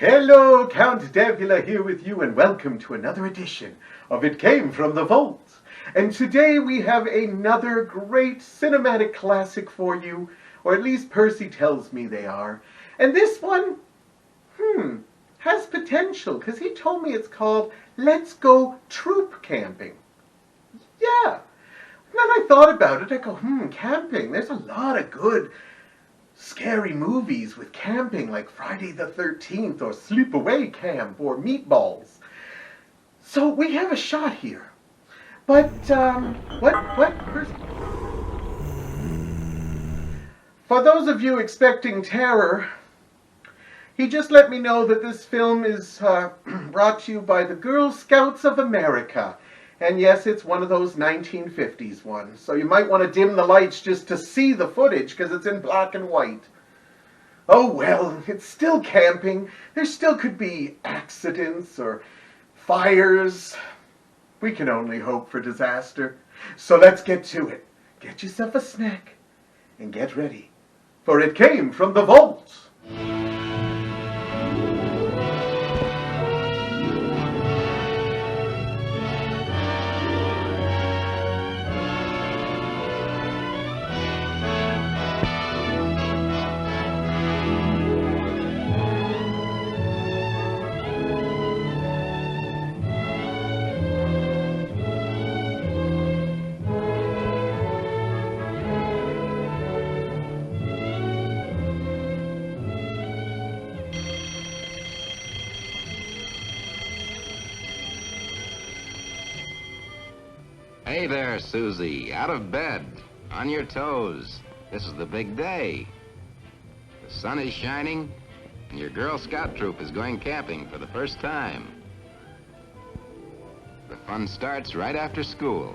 Hello, Count Devula here with you, and welcome to another edition of It Came from the Vault. And today we have another great cinematic classic for you, or at least Percy tells me they are. And this one, has potential, because he told me it's called Let's Go Troop Camping. Yeah. And then I thought about it, I go, camping, there's a lot of good scary movies with camping, like Friday the 13th or Sleepaway Camp or Meatballs. So we have a shot here. But, what? For those of you expecting terror, he just let me know that this film is brought to you by the Girl Scouts of America. And yes, it's one of those 1950s ones. So you might want to dim the lights just to see the footage, because it's in black and white. Oh well, it's still camping. There still could be accidents or fires. We can only hope for disaster. So let's get to it. Get yourself a snack and get ready, for It Came from the Vault. Hey there, Susie. Out of bed, on your toes. This is the big day. The sun is shining, and your Girl Scout troop is going camping for the first time. The fun starts right after school.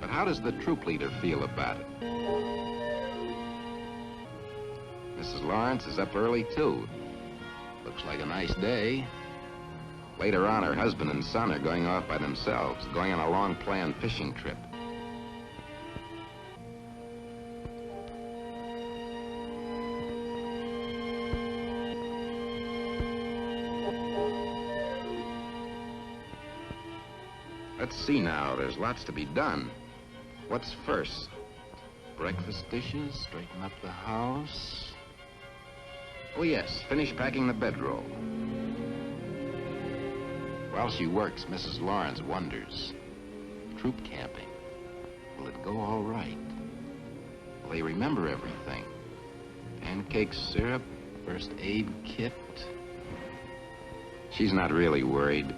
But how does the troop leader feel about it? Mrs. Lawrence is up early, too. Looks like a nice day. Later on, her husband and son are going off by themselves, going on a long-planned fishing trip. Let's see now, there's lots to be done. What's first? Breakfast dishes, straighten up the house. Oh yes, finish packing the bedroll. While she works, Mrs. Lawrence wonders. Troop camping. Will it go all right? Will they remember everything? Pancake syrup, first aid kit. She's not really worried.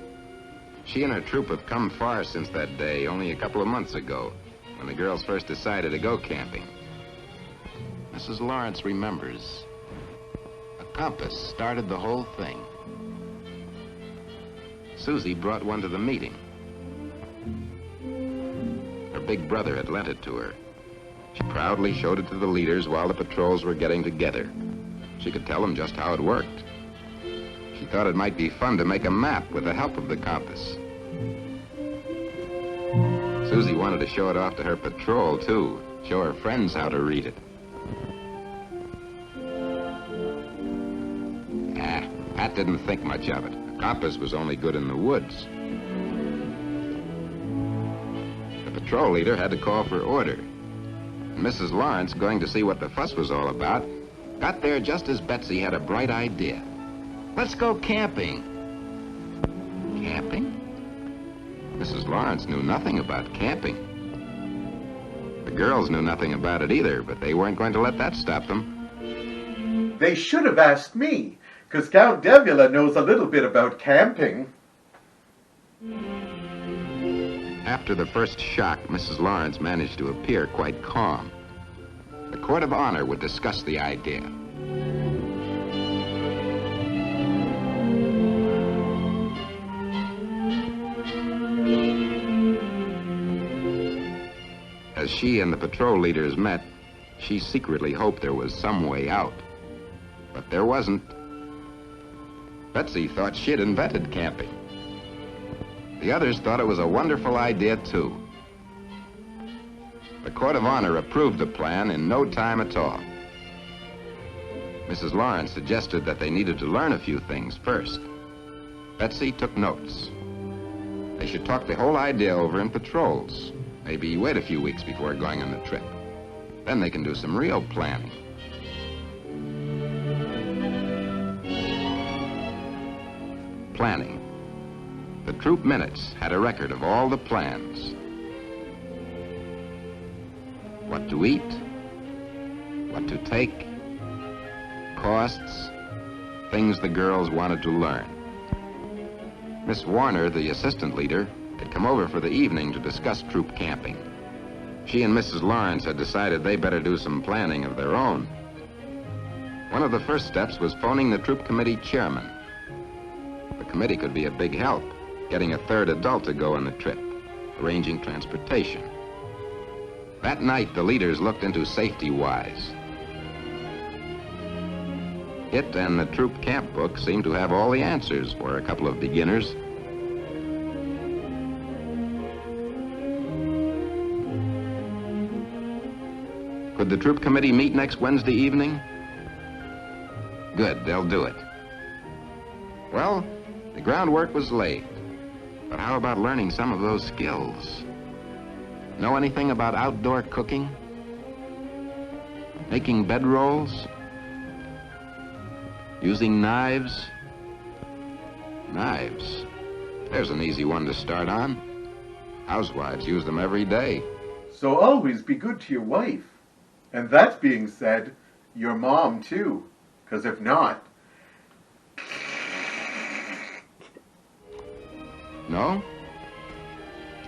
She and her troop have come far since that day, only a couple of months ago, when the girls first decided to go camping. Mrs. Lawrence remembers. A compass started the whole thing. Susie brought one to the meeting. Her big brother had lent it to her. She proudly showed it to the leaders while the patrols were getting together. She could tell them just how it worked. She thought it might be fun to make a map with the help of the compass. Susie wanted to show it off to her patrol, too. Show her friends how to read it. Pat didn't think much of it. Compass was only good in the woods. The patrol leader had to call for order. And Mrs. Lawrence, going to see what the fuss was all about, got there just as Betsy had a bright idea. Let's go camping. Camping? Mrs. Lawrence knew nothing about camping. The girls knew nothing about it either, but they weren't going to let that stop them. They should have asked me, because Count Devula knows a little bit about camping. After the first shock, Mrs. Lawrence managed to appear quite calm. The Court of Honor would discuss the idea. As she and the patrol leaders met, she secretly hoped there was some way out. But there wasn't. Betsy thought she'd invented camping. The others thought it was a wonderful idea, too. The Court of Honor approved the plan in no time at all. Mrs. Lawrence suggested that they needed to learn a few things first. Betsy took notes. They should talk the whole idea over in patrols. Maybe wait a few weeks before going on the trip. Then they can do some real planning. Planning. The troop minutes had a record of all the plans. What to eat, what to take, costs, things the girls wanted to learn. Miss Warner, the assistant leader, had come over for the evening to discuss troop camping. She and Mrs. Lawrence had decided they better do some planning of their own. One of the first steps was phoning the troop committee chairman. The committee could be a big help, getting a third adult to go on the trip, arranging transportation. That night, the leaders looked into safety-wise. It and the troop camp book seemed to have all the answers for a couple of beginners. Could the troop committee meet next Wednesday evening? Good, they'll do it. Well, the groundwork was laid. But how about learning some of those skills? Know anything about outdoor cooking? Making bedrolls? Using knives? Knives. There's an easy one to start on. Housewives use them every day. So always be good to your wife. And that being said, your mom too. 'Cause if not... No?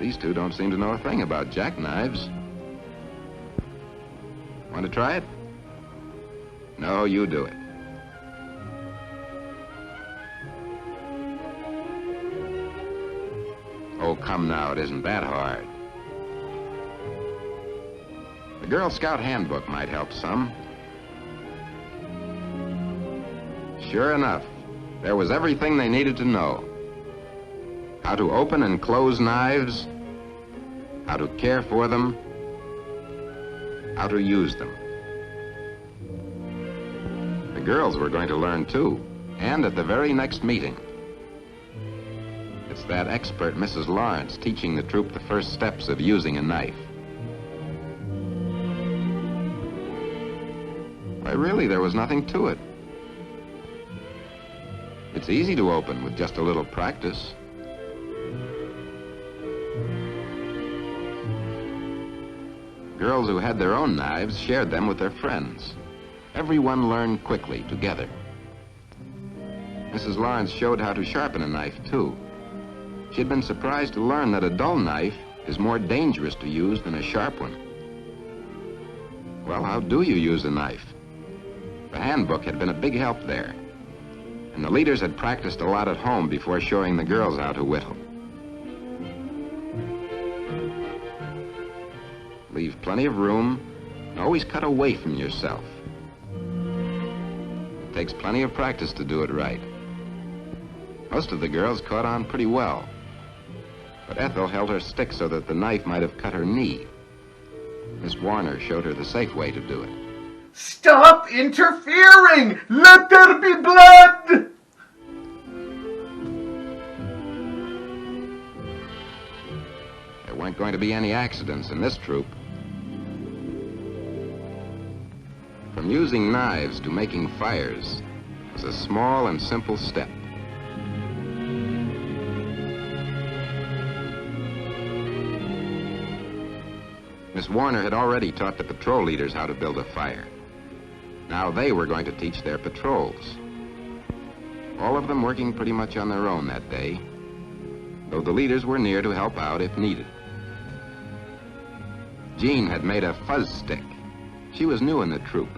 These two don't seem to know a thing about jackknives. Want to try it? No, you do it. Oh, come now, it isn't that hard. The Girl Scout handbook might help some. Sure enough, there was everything they needed to know. How to open and close knives, how to care for them, how to use them. The girls were going to learn too, and at the very next meeting. It's that expert Mrs. Lawrence teaching the troop the first steps of using a knife. Why, really, there was nothing to it. It's easy to open with just a little practice. Girls who had their own knives shared them with their friends. Everyone learned quickly together. Mrs. Lawrence showed how to sharpen a knife, too. She had been surprised to learn that a dull knife is more dangerous to use than a sharp one. Well, how do you use a knife? The handbook had been a big help there, and the leaders had practiced a lot at home before showing the girls how to whittle. Leave plenty of room, and always cut away from yourself. It takes plenty of practice to do it right. Most of the girls caught on pretty well, but Ethel held her stick so that the knife might have cut her knee. Miss Warner showed her the safe way to do it. Stop interfering! Let there be blood! There weren't going to be any accidents in this troop. From using knives to making fires was a small and simple step. Miss Warner had already taught the patrol leaders how to build a fire. Now they were going to teach their patrols. All of them working pretty much on their own that day, though the leaders were near to help out if needed. Jean had made a fuzz stick. She was new in the troop,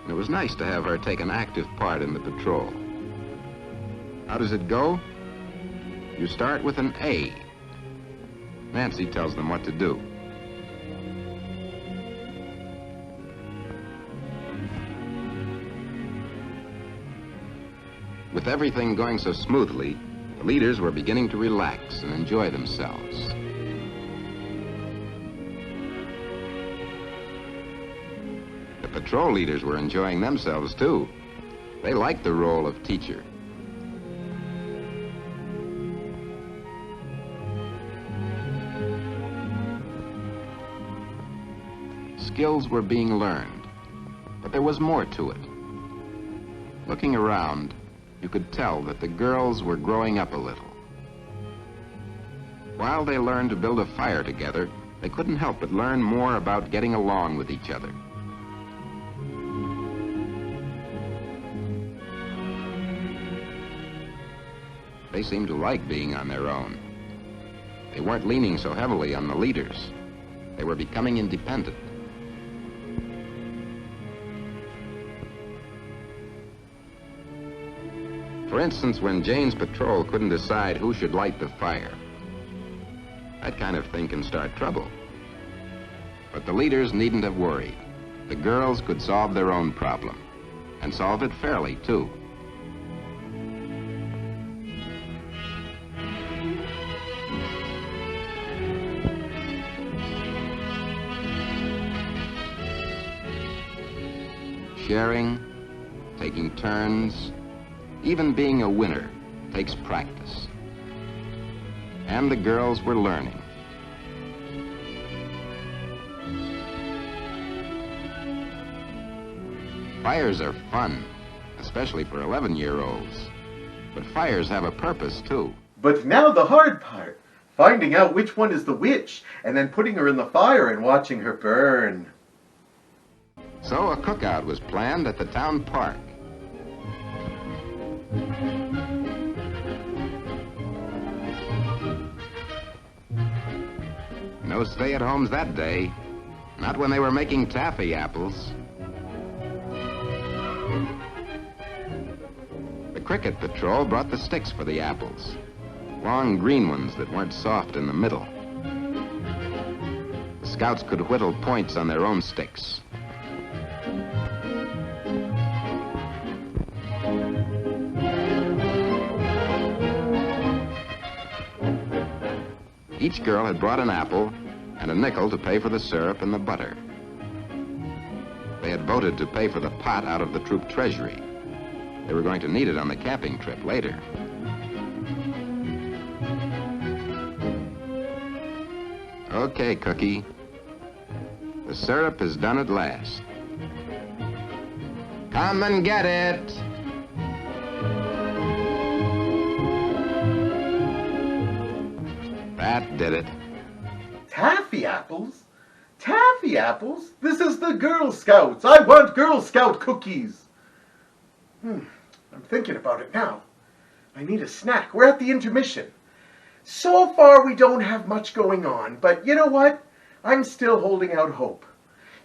and it was nice to have her take an active part in the patrol. How does it go? You start with an A. Nancy tells them what to do. With everything going so smoothly, the leaders were beginning to relax and enjoy themselves. The patrol leaders were enjoying themselves, too. They liked the role of teacher. Skills were being learned, but there was more to it. Looking around, you could tell that the girls were growing up a little. While they learned to build a fire together, they couldn't help but learn more about getting along with each other. They seemed to like being on their own. They weren't leaning so heavily on the leaders. They were becoming independent. For instance, when Jane's patrol couldn't decide who should light the fire, that kind of thing can start trouble. But the leaders needn't have worried. The girls could solve their own problem, and solve it fairly, too. Sharing, taking turns, even being a winner takes practice. And the girls were learning. Fires are fun, especially for 11-year-olds. But fires have a purpose, too. But now the hard part, finding out which one is the witch, and then putting her in the fire and watching her burn. So a cookout was planned at the town park. No stay-at-homes that day, not when they were making taffy apples. The cricket patrol brought the sticks for the apples, long green ones that weren't soft in the middle. The scouts could whittle points on their own sticks. Each girl had brought an apple and a nickel to pay for the syrup and the butter. They had voted to pay for the pot out of the troop treasury. They were going to need it on the camping trip later. Okay, Cookie. The syrup is done at last. Come and get it! That did it. Taffy apples? Taffy apples? This is the Girl Scouts. I want Girl Scout cookies. I'm thinking about it now. I need a snack. We're at the intermission. So far, we don't have much going on, but you know what? I'm still holding out hope.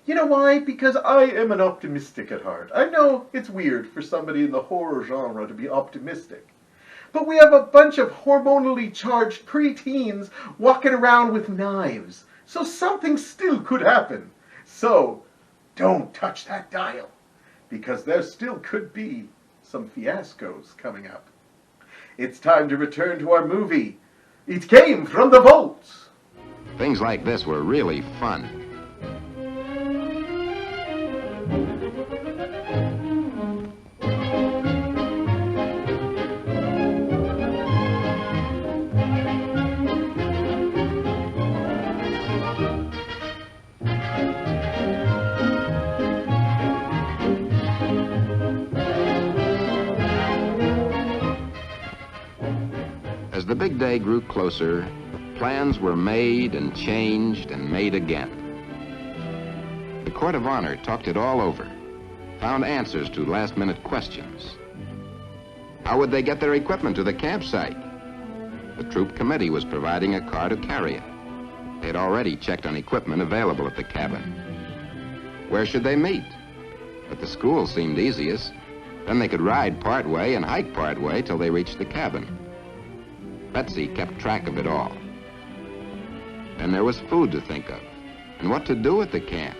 You know why? Because I am an optimistic at heart. I know it's weird for somebody in the horror genre to be optimistic. But we have a bunch of hormonally charged preteens walking around with knives. So something still could happen. So don't touch that dial, because there still could be some fiascos coming up. It's time to return to our movie. It came from the vault. Things like this were really fun. As the big day grew closer, plans were made and changed and made again. The Court of Honor talked it all over, found answers to last-minute questions. How would they get their equipment to the campsite? The troop committee was providing a car to carry it. They had already checked on equipment available at the cabin. Where should they meet? At the school seemed easiest. Then they could ride part way and hike part way till they reached the cabin. Betsy kept track of it all. Then there was food to think of, and what to do at the camp.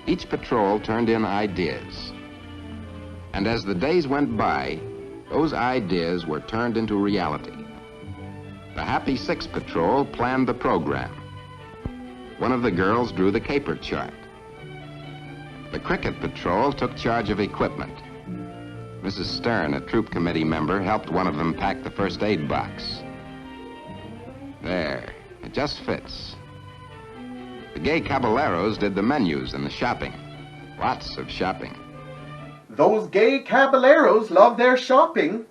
Each patrol turned in ideas. And as the days went by, those ideas were turned into reality. The Happy Six Patrol planned the program. One of the girls drew the caper chart. The Cricket Patrol took charge of equipment. Mrs. Stern, a troop committee member, helped one of them pack the first aid box. There, it just fits. The gay caballeros did the menus and the shopping. Lots of shopping. Those gay caballeros love their shopping.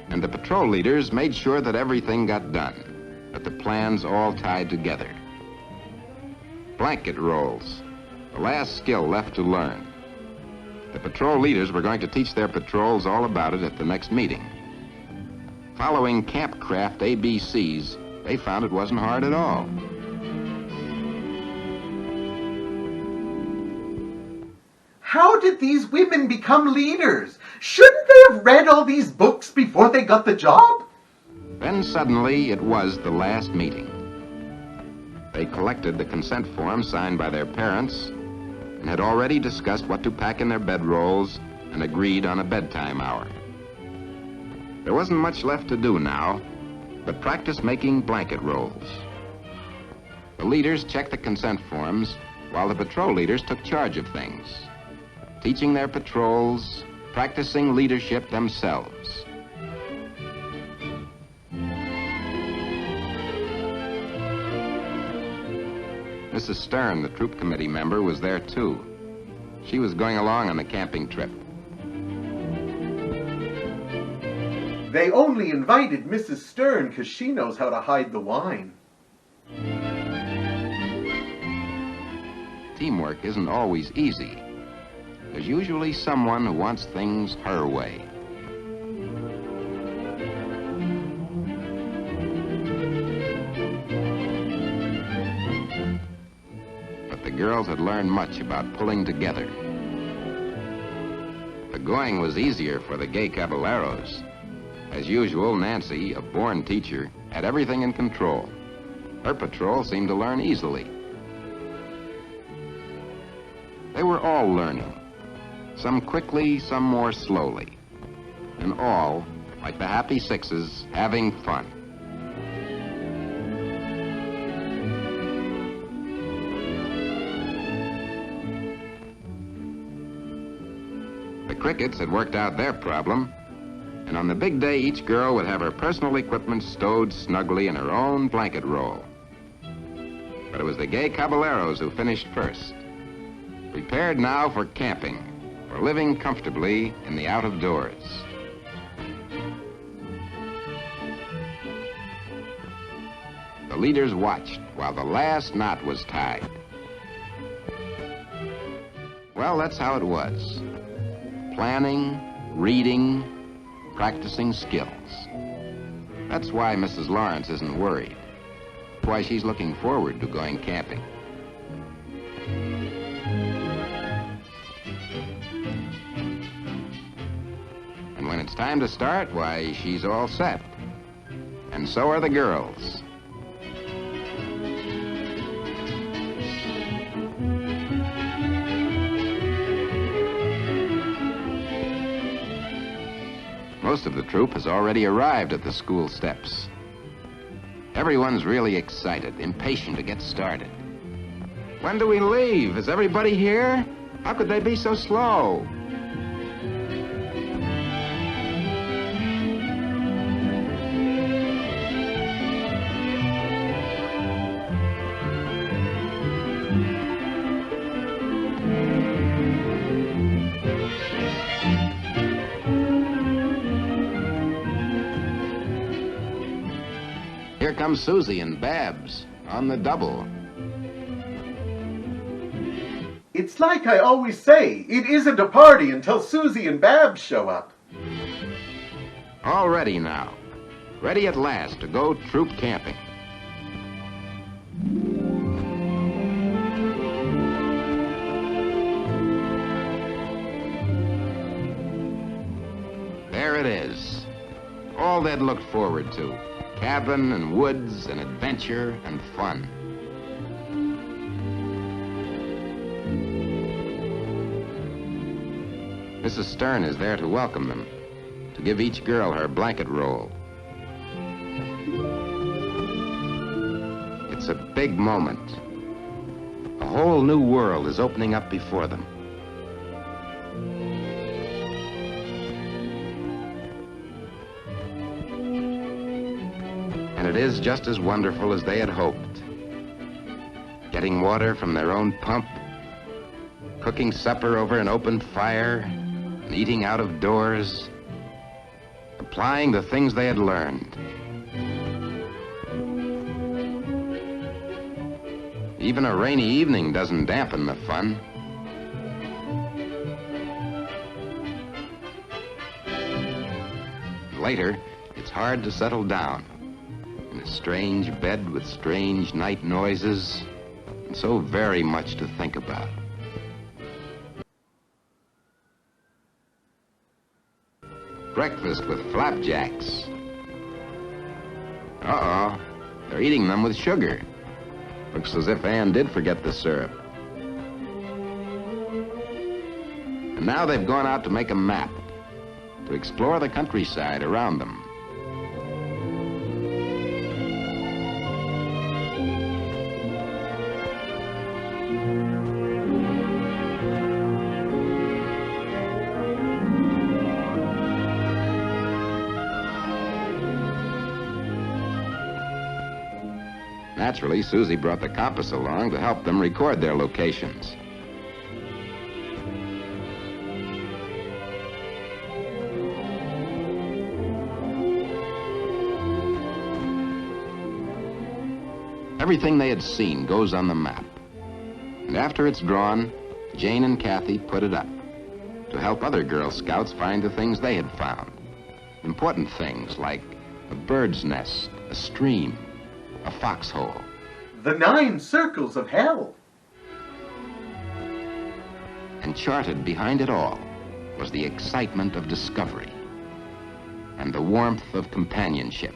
And the patrol leaders made sure that everything got done, that the plans all tied together. Blanket rolls, the last skill left to learn. The patrol leaders were going to teach their patrols all about it at the next meeting. Following Campcraft ABCs, they found it wasn't hard at all. How did these women become leaders? Shouldn't they have read all these books before they got the job? Then suddenly it was the last meeting. They collected the consent form signed by their parents and had already discussed what to pack in their bedrolls and agreed on a bedtime hour. There wasn't much left to do now, but practice making blanket rolls. The leaders checked the consent forms while the patrol leaders took charge of things, teaching their patrols, practicing leadership themselves. Mrs. Stern, the troop committee member, was there too. She was going along on the camping trip. They only invited Mrs. Stern because she knows how to hide the wine. Teamwork isn't always easy. There's usually someone who wants things her way. But the girls had learned much about pulling together. The going was easier for the gay caballeros. As usual, Nancy, a born teacher, had everything in control. Her patrol seemed to learn easily. They were all learning. Some quickly, some more slowly. And all, like the Happy Sixes, having fun. The Crickets had worked out their problem, and on the big day, each girl would have her personal equipment stowed snugly in her own blanket roll. But it was the gay caballeros who finished first, prepared now for camping, for living comfortably in the out of doors. The leaders watched while the last knot was tied. Well, that's how it was. Planning, reading, practicing skills. That's why Mrs. Lawrence isn't worried. That's why she's looking forward to going camping. And when it's time to start, why, she's all set. And so are the girls. Most of the troop has already arrived at the school steps. Everyone's really excited, impatient to get started. When do we leave? Is everybody here? How could they be so slow? Here comes Susie and Babs on the double. It's like I always say, it isn't a party until Susie and Babs show up. All ready now. Ready at last to go troop camping. There it is. All they'd looked forward to. Cabin and woods and adventure and fun. Mrs. Stern is there to welcome them, to give each girl her blanket roll. It's a big moment. A whole new world is opening up before them. And it is just as wonderful as they had hoped. Getting water from their own pump, cooking supper over an open fire, and eating out of doors, applying the things they had learned. Even a rainy evening doesn't dampen the fun. Later, it's hard to settle down in a strange bed with strange night noises and so very much to think about. Breakfast with flapjacks. Uh-oh, they're eating them with sugar. Looks as if Ann did forget the syrup. And now they've gone out to make a map, to explore the countryside around them. Naturally, Susie brought the compass along to help them record their locations. Everything they had seen goes on the map. And after it's drawn, Jane and Kathy put it up to help other Girl Scouts find the things they had found. Important things like a bird's nest, a stream, a foxhole. The 9 circles of hell. And charted behind it all was the excitement of discovery and the warmth of companionship.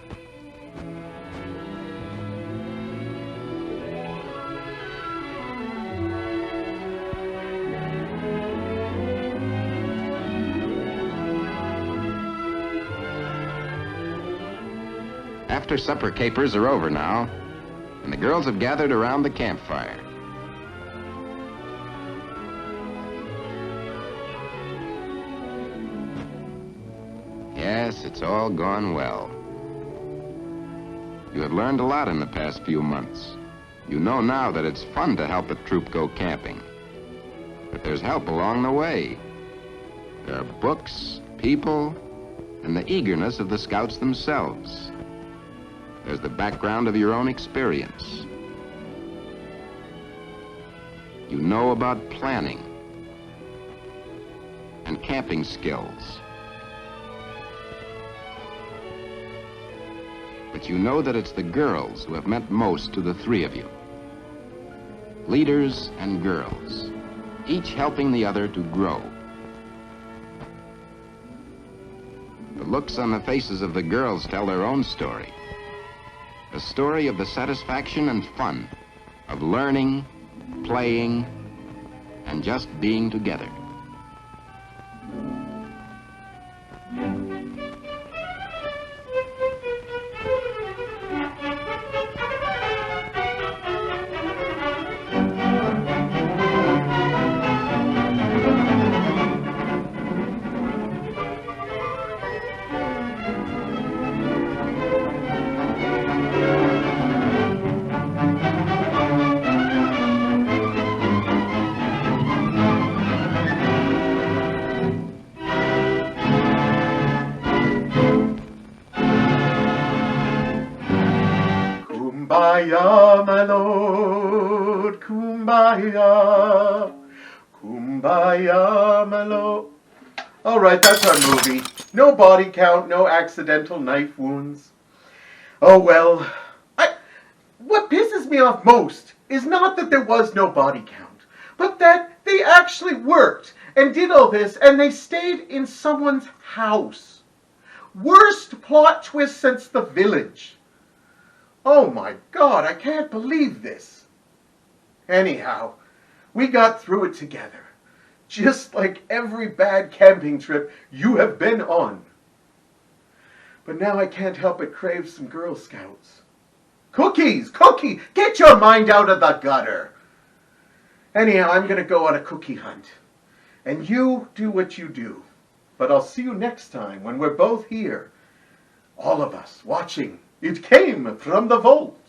After supper capers are over now, and the girls have gathered around the campfire. Yes, it's all gone well. You have learned a lot in the past few months. You know now that it's fun to help a troop go camping. But there's help along the way. There are books, people, and the eagerness of the Scouts themselves. There's the background of your own experience. You know about planning and camping skills. But you know that it's the girls who have meant most to the 3 of you. Leaders and girls, each helping the other to grow. The looks on the faces of the girls tell their own story. A story of the satisfaction and fun of learning, playing, and just being together. Kumbaya, my lord, kumbaya, kumbaya, my lord. All right, that's our movie. No body count, no accidental knife wounds. Oh well. What pisses me off most is not that there was no body count, but that they actually worked and did all this and they stayed in someone's house. Worst plot twist since The Village. Oh my God, I can't believe this. Anyhow, we got through it together. Just like every bad camping trip you have been on. But now I can't help but crave some Girl Scouts. Cookies! Cookie! Get your mind out of the gutter! Anyhow, I'm going to go on a cookie hunt. And you do what you do. But I'll see you next time when we're both here all of us watching. It came from the vault.